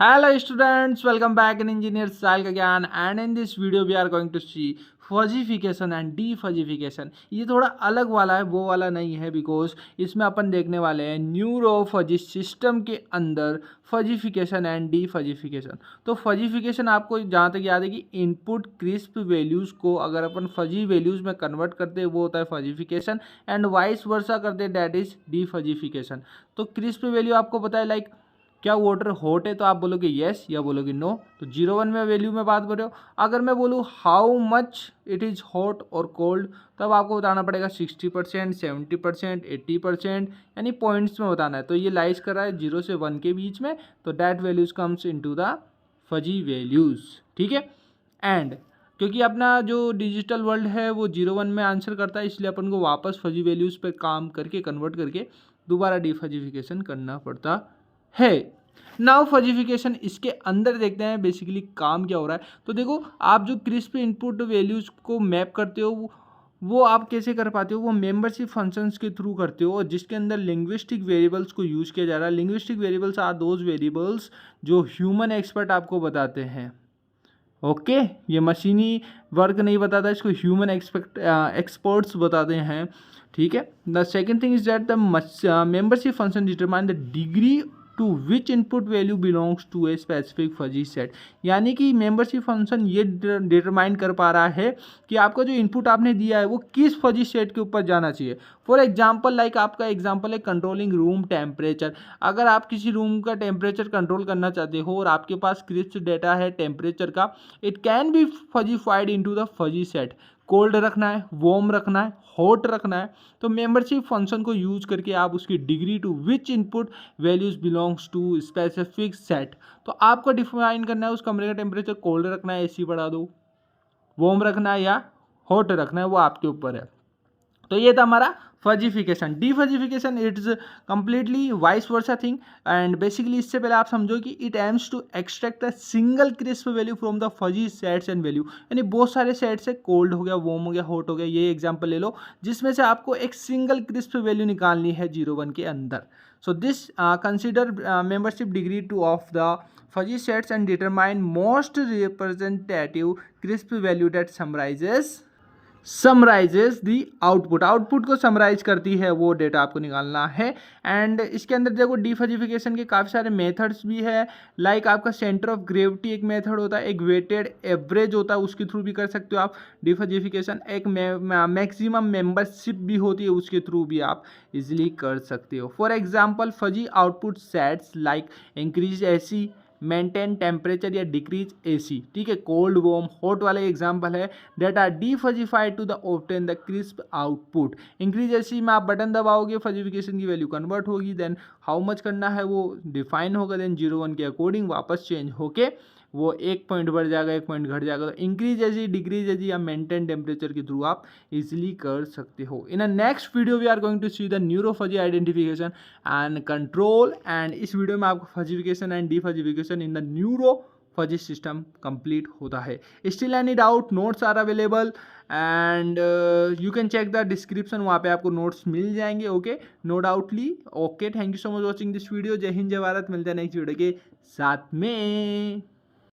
Hello students, welcome back in Engineer Sahil Kagyan and in this video we are going to see fuzzification and defuzzification. ये थोड़ा अलग वाला है, वो वाला नहीं है, बिकॉज इसमें अपन देखने वाले हैं न्यूरोफजी सिस्टम के अंदर फजीफिकेशन एंड डीफजीफिकेशन। तो फजीफिकेशन आपको जहाँ तक याद है कि इनपुट क्रिस्प वैल्यूज़ को अगर अपन फजी वैल्यूज़ में कन्वर्ट करते हैं वो होता है फजीफिकेशन, एंड वाइस वर्सा करते हैं डैट इज़ डीफजीफिकेशन। तो क्रिस्प वैल्यू आपको पता है, लाइक क्या वाटर हॉट है तो आप बोलोगे येस या बोलोगे नो। तो 0 1 में वैल्यू में बात कर रहे हो। अगर मैं बोलूँ how much it is hot और कोल्ड, तब आपको बताना पड़ेगा 60%, 70%, 80%, यानी पॉइंट्स में बताना है। तो ये लाइज कर रहा है 0 से 1 के बीच में, तो that values comes into the fuzzy values. ठीक है। एंड क्योंकि अपना जो डिजिटल वर्ल्ड है वो 0 1 में आंसर करता है, इसलिए अपन को वापस फजी वैल्यूज़ पे काम करके कन्वर्ट करके दोबारा डीफजीफिकेशन करना पड़ता है। नाउ फजीफिकेशन इसके अंदर देखते हैं बेसिकली काम क्या हो रहा है। तो देखो, आप जो क्रिस्प इनपुट वैल्यूज़ को मैप करते हो वो आप कैसे कर पाते हो, वो मेंबरशिप फंक्शंस के थ्रू करते हो, जिसके अंदर लिंग्विस्टिक वेरिएबल्स को यूज़ किया जा रहा है। Linguistic variables are those variables जो ह्यूमन एक्सपर्ट आपको बताते हैं। ओके, ये मशीनी वर्क नहीं बताता, इसको ह्यूमन एक्सपर्ट्स बताते हैं। ठीक है। The second thing is that the membership function determine the degree to which input value belongs to a specific fuzzy set. यानी कि मेंबरशिप फंक्शन ये डिटरमाइन कर पा रहा है कि आपका जो इनपुट आपने दिया है वो किस फजी सेट के ऊपर जाना चाहिए। फॉर एग्जाम्पल, लाइक आपका एग्जाम्पल है कंट्रोलिंग रूम टेम्परेचर। अगर आप किसी रूम का टेम्परेचर कंट्रोल करना चाहते हो और आपके पास क्रिस्प डेटा है टेम्परेचर का, it can be fuzzified into the fuzzy set. Cold रखना है, वार्म रखना है, हॉट रखना है, तो मेंबरशिप फंक्शन को यूज करके आप उसकी degree to which input values belongs to specific set. तो आपको डिफाइन करना है उस कमरे का टेम्परेचर कोल्ड रखना है, एसी बढ़ा दो, वार्म रखना है या हॉट रखना है, वो आपके ऊपर है। तो ये था हमारा fuzzification. Defuzzification it's completely vice versa thing, and basically इससे पहले आप समझो कि it aims to extract a single crisp value from the fuzzy sets and value. यानी बहुत सारे सेट्स है, कोल्ड हो गया, वार्म हो गया, हॉट हो गया, ये एग्जांपल ले लो, जिसमें से आपको एक सिंगल क्रिस्प वैल्यू निकालनी है 0 1 के अंदर। So this consider membership degree two of the fuzzy sets and determine most representative crisp value that summarises the output. Output को समराइज करती है वो डेटा आपको निकालना है। एंड इसके अंदर देखो डीफजीफिकेशन के काफ़ी सारे मेथड्स भी है, लाइक आपका सेंटर ऑफ ग्रेविटी एक मेथड होता है, एक वेटेड एवरेज होता है, उसके थ्रू भी कर सकते हो आप डीफजीफिकेशन। एक मैक्सिमम मेंबरशिप भी होती है, उसके थ्रू भी आप इजिली कर सकते हो। For example fuzzy output sets like increase AC, maintain temperature या डिक्रीज एसी। ठीक है, कोल्ड वार्म हॉट वाले एग्जांपल है that are defuzzified to the obtain the crisp output. Increase AC में आप बटन दबाओगे, फजीफिकेशन की वैल्यू कन्वर्ट होगी, देन हाउ मच करना है वो डिफाइन होगा, देन 0 1 के अकॉर्डिंग वापस चेंज होके वो 1 पॉइंट बढ़ जाएगा, 1 पॉइंट घट जाएगा। तो इंक्रीज एजी, डिक्रीज एजी या मेंटेन टेम्परेचर के थ्रू आप इजिली कर सकते हो। In a next video we are going to see the neurofuzzy identification and control, and इस वीडियो में आपको fuzzification and defuzzification in the neuro fuzzy system complete होता है। Still any doubt, notes are available and you can check the description, वहाँ पे आपको notes मिल जाएंगे। Okay, no doubtly. Okay, thank you so much watching this video. जय हिंद, जय भारत। मिलते हैं नेक्स्ट वीडियो के साथ में।